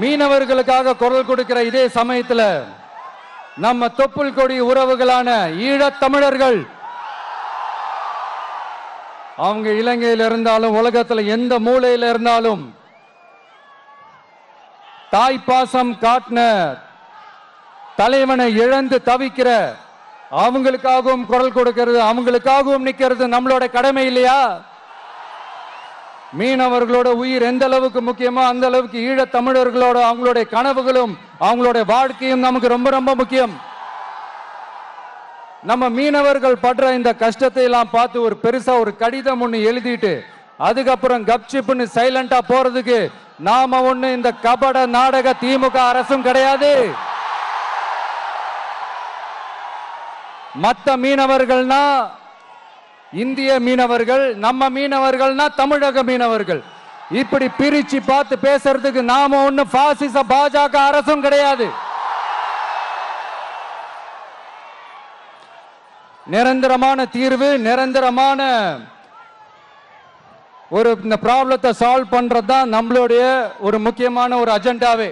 மீனவர்களுக்காக குரல் கொடுக்கிற இதே சமயத்துல நம்ம தொப்புள் கொடி உறவுகளான ஈழத் தமிழர்கள் அவங்க இலங்கையில் இருந்தாலும் உலகத்துல எந்த மூலையில இருந்தாலும் தாய்ப்பாசம் காட்டின தலைவனை இழந்து தவிக்கிற அவங்களுக்காகவும் குரல் கொடுக்கிறது, அவங்களுக்காகவும் நிக்கிறது நம்மளோட கடமை இல்லையா? மீனவர்களோட உயிர் எந்த அளவுக்கு முக்கியமோ அந்த அளவுக்கு ஈழத் தமிழர்களோட அவங்களுடைய கனவுகளும் அவங்களுடைய வாழ்க்கையும் நமக்கு ரொம்ப ரொம்ப முக்கியம். நம்ம மீனவர்கள் படுற இந்த கஷ்டத்தை எல்லாம் பார்த்து ஒரு பெருசா ஒரு கடிதம் ஒண்ணு எழுதிட்டு அதுக்கப்புறம் கப்சிப்னு சைலண்டா போறதுக்கு நாம ஒண்ணு இந்த கபட நாடக திமுக அரசும் கிடையாது. மற்ற மீனவர்கள்னா இந்திய மீனவர்கள், நம்ம மீனவர்கள்னா தமிழக மீனவர்கள். இப்படி பிரிச்சு பார்த்து பேசுறதுக்கு நாம ஒண்ணு பாசிச பாஜக அரசும் கிடையாது. நிரந்தரமான தீர்வு, நிரந்தரமான ஒரு இந்த ப்ராப்ளத்தை சால்வ் பண்றது தான் நம்மளுடைய ஒரு முக்கியமான ஒரு அஜெண்டாவே.